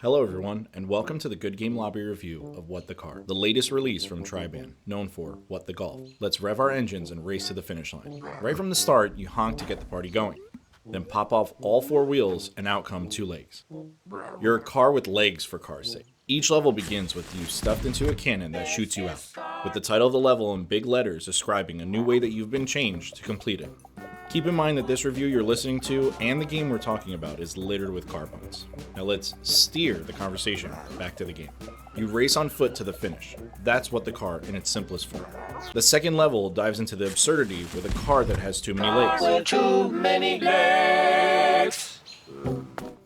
Hello everyone, and welcome to the Good Game Lobby review of What the Car, the latest release from Triban, known for What the Golf. Let's rev our engines and race to the finish line. Right from the start, you honk to get the party going. Then pop off all four wheels and out come two legs. You're a car with legs for car's sake. Each level begins with you stuffed into a cannon that shoots you out, with the title of the level in big letters describing a new way that you've been changed to complete it. Keep in mind that this review you're listening to and the game we're talking about is littered with car puns. Now let's steer the conversation back to the game. You race on foot to the finish. That's What the Car in its simplest form. The second level dives into the absurdity with a car that has too many legs. Too many legs.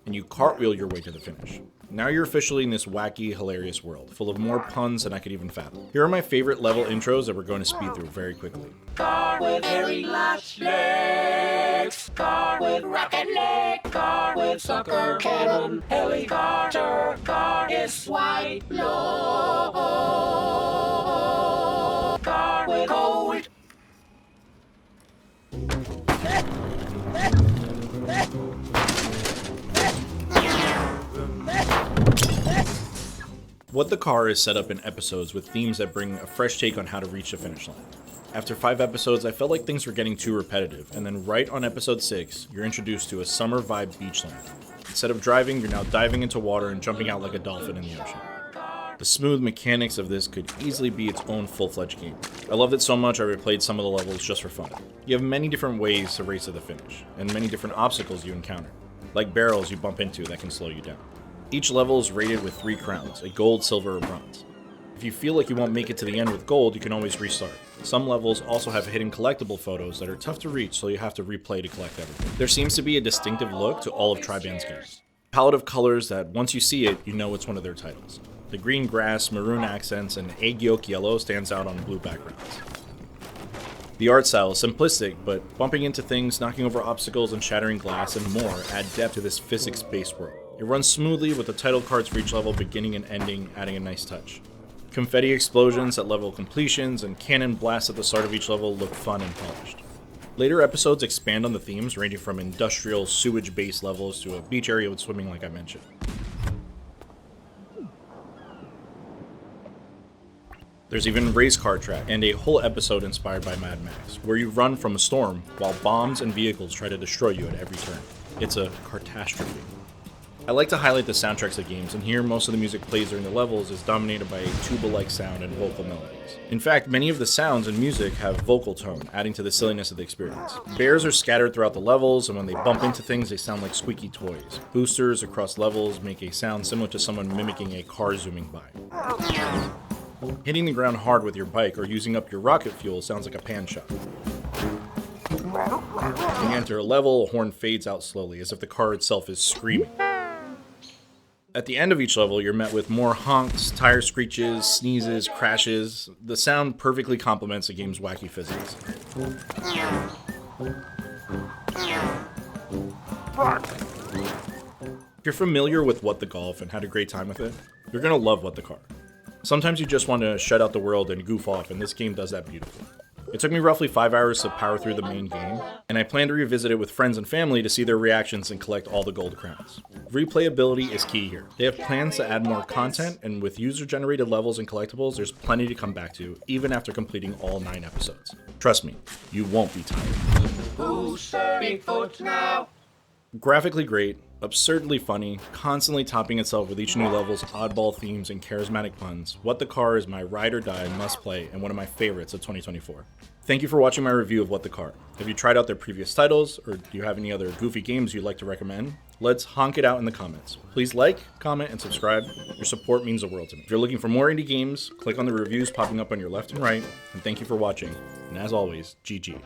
And you cartwheel your way to the finish. Now you're officially in this wacky, hilarious world, full of more puns than I could even fathom. Here are my favorite level intros that we're going to speed through very quickly. Car with very large legs. Car with rocket leg. Car with sucker cannon. Helicopter. Car is white. Low. Car with gold. What the Car is set up in episodes with themes that bring a fresh take on how to reach the finish line. After 5 episodes, I felt like things were getting too repetitive, and then right on episode 6, you're introduced to a summer vibe beach land. Instead of driving, you're now diving into water and jumping out like a dolphin in the ocean. The smooth mechanics of this could easily be its own full-fledged game. I loved it so much I replayed some of the levels just for fun. You have many different ways to race to the finish, and many different obstacles you encounter, like barrels you bump into that can slow you down. Each level is rated with 3 crowns, a gold, silver, or bronze. If you feel like you won't make it to the end with gold, you can always restart. Some levels also have hidden collectible photos that are tough to reach, so you have to replay to collect everything. There seems to be a distinctive look to all of Triban's games. A palette of colors that once you see it, you know it's one of their titles. The green grass, maroon accents, and egg yolk yellow stands out on blue backgrounds. The art style is simplistic, but bumping into things, knocking over obstacles, and shattering glass and more add depth to this physics-based world. It runs smoothly with the title cards for each level beginning and ending, adding a nice touch. Confetti explosions at level completions and cannon blasts at the start of each level look fun and polished. Later episodes expand on the themes, ranging from industrial, sewage-based levels to a beach area with swimming like I mentioned. There's even a race car track, and a whole episode inspired by Mad Max, where you run from a storm while bombs and vehicles try to destroy you at every turn. It's a catastrophe. I like to highlight the soundtracks of games, and here most of the music plays during the levels is dominated by a tuba-like sound and vocal melodies. In fact, many of the sounds and music have vocal tone, adding to the silliness of the experience. Bears are scattered throughout the levels, and when they bump into things, they sound like squeaky toys. Boosters across levels make a sound similar to someone mimicking a car zooming by. Hitting the ground hard with your bike or using up your rocket fuel sounds like a pan shot. When you enter a level, a horn fades out slowly, as if the car itself is screaming. At the end of each level, you're met with more honks, tire screeches, sneezes, crashes. The sound perfectly complements the game's wacky physics. If you're familiar with What the Golf and had a great time with it, you're gonna love What the Car. Sometimes you just want to shut out the world and goof off, and this game does that beautifully. It took me roughly 5 hours to power through the main game, and I plan to revisit it with friends and family to see their reactions and collect all the gold crowns. Replayability is key here. They have plans to add more content, and with user-generated levels and collectibles, there's plenty to come back to, even after completing all 9 episodes. Trust me, you won't be tired. Who's serving foot now? Graphically great, absurdly funny, constantly topping itself with each new level's oddball themes and charismatic puns, What the Car is my ride or die must play and one of my favorites of 2024. Thank you for watching my review of What the Car. Have you tried out their previous titles, or do you have any other goofy games you'd like to recommend? Let's honk it out in the comments. Please like, comment, and subscribe. Your support means the world to me. If you're looking for more indie games, click on the reviews popping up on your left and right, and thank you for watching. And as always, GG.